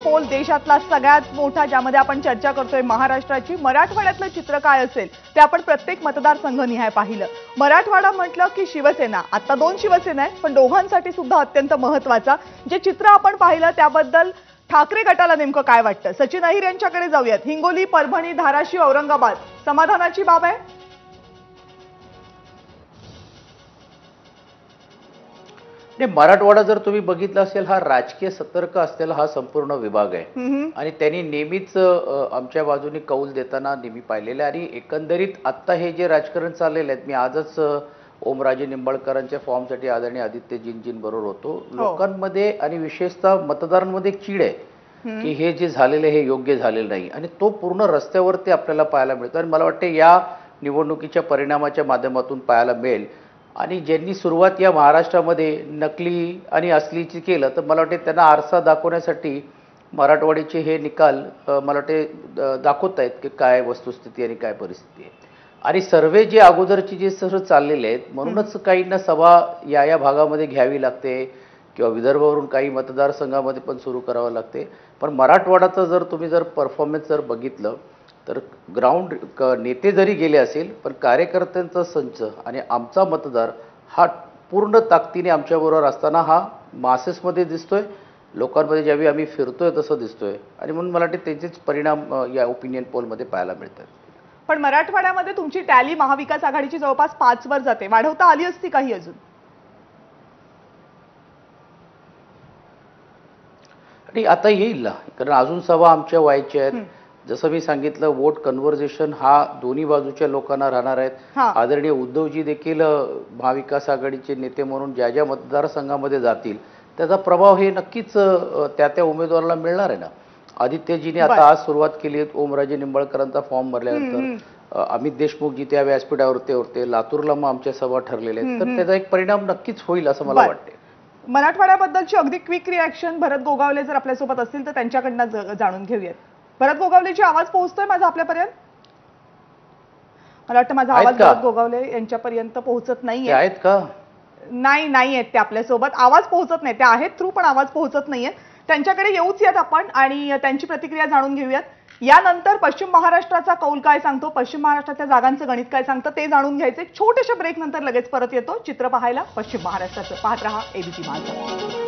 Pole देशातला सगळ्यात मोठा, ज्यामध्ये आपण चर्चा करतोय महाराष्ट्राची. मराठवाड्यातलं चित्र काय असेल ते आपण प्रत्येक मतदारसंघ निहाय पाहिलं. मराठवाडा म्हटलं की शिवसेना, आता 2 शिवसेना आहेत पण दोघांसाठी सुद्धा अत्यंत महत्त्वाचा. जे चित्र आपण पाहिलं त्याबद्दल ठाकरे गटाला नेमकं काय वाटतं? सचिन अहिर यांच्याकडे जाऊयात. हिंगोली, परभणी, धाराशिव, औरंगाबाद समाधानाची बाब आहे? मराठवाडा जर तुम्ही बघितला असेल, हा राजकीय सतर्क असलेला हा संपूर्ण विभाग आहे आणि त्यांनी नेहमीच आमच्या बाजूने कौल देताना नेहमी पाहिलेले. आणि एकंदरीत आता हे जे राजकारण चाललेलं आहे, मी आजच ओमराजे निंबाळकरांच्या फॉर्मसाठी आदरणीय आदित्यजींजीं बरोबर होतो. लोकांमध्ये आणि विशेषतः मतदारांमध्ये एक चीड आहे की हे जे झालेलं हे योग्य झालेलं नाही आणि तो पूर्ण रस्त्यावरती आपल्याला पाहायला मिळतो. आणि मला वाटते या निवडणुकीच्या परिणामाच्या माध्यमातून पाहायला मिळेल. आणि ज्यांनी सुरुवात या महाराष्ट्रामध्ये नकली आणि असलीची केलं, तर मला वाटते त्यांना आरसा दाखवण्यासाठी मराठवाडीचे हे निकाल मला वाटते दाखवत आहेत की काय वस्तुस्थिती आणि काय परिस्थिती आहे. आणि सर्वे जे अगोदरचे जे सर्व चाललेले आहेत, म्हणूनच काहींना सभा या भागामध्ये घ्यावी लागते किंवा विदर्भावरून काही मतदारसंघामध्ये पण सुरू करावं लागते. पण मराठवाड्याचं जर तुम्ही परफॉर्मन्स बघितलं तर ग्राउंड नेते जरी गेले असेल पण कार्यकर्त्यांचा संच आणि आमचा मतदार हा पूर्ण ताकदीने आमच्याबरोबर असताना हा मासेसमध्ये दिसतोय, लोकांमध्ये ज्यावेळी आम्ही फिरतोय तसं दिसतोय. आणि म्हणून मला वाटते त्याचेच परिणाम या ओपिनियन पोलमध्ये पाहायला मिळतात. पण मराठवाड्यामध्ये तुमची टॅली महाविकास आघाडीची जवळपास 5 वर जाते. वाढवता आली असती काही अजून? आणि आता येईल ना, कारण अजून सभा आमच्या व्हायच्या आहेत. जसं मी सांगितलं, वोट कन्व्हर्सेशन हा दोन्ही बाजूच्या लोकांना राहणार आहेत. आदरणीय उद्धवजी देखील महाविकास आघाडीचे नेते म्हणून ज्या ज्या मतदारसंघामध्ये जातील त्याचा प्रभाव हे नक्कीच त्या उमेदवाराला मिळणार आहे ना. आदित्यजीने आता आज सुरुवात केली आहे. ओमराजे निंबाळकरांचा फॉर्म भरल्यानंतर अमित देशमुख जी त्या व्यासपीठावरती होते, लातूरला मग आमच्या सभा ठरलेल्या आहेत, तर त्याचा एक परिणाम नक्कीच होईल असं मला वाटते. मराठवाड्याबद्दलची अगदी क्विक रिॲक्शन भरत गोगावले जर आपल्यासोबत असतील तर त्यांच्याकडनं जाणून घेऊयात. भरत गोगावलेची आवाज पोहोचतोय माझा आपल्यापर्यंत? मला वाटतं माझा आवाज भरत गोगावले यांच्यापर्यंत पोहोचत नाहीये. आहेत का? नाही आहेत ते आपल्यासोबत. आवाज पोहोचत नाही. ते आहेत थ्रू पण आवाज पोहोचत नाहीये. त्यांच्याकडे येऊच यात आपण आणि त्यांची प्रतिक्रिया जाणून घेऊयात. यानंतर पश्चिम महाराष्ट्राचा कौल काय सांगतो, पश्चिम महाराष्ट्राच्या जागांचं गणित काय सांगतं ते जाणून घ्यायचे. छोट्याशा ब्रेक नंतर लगेच परत येतो चित्र पाहायला पश्चिम महाराष्ट्राचं. पाहत रहा एबीपी माझा.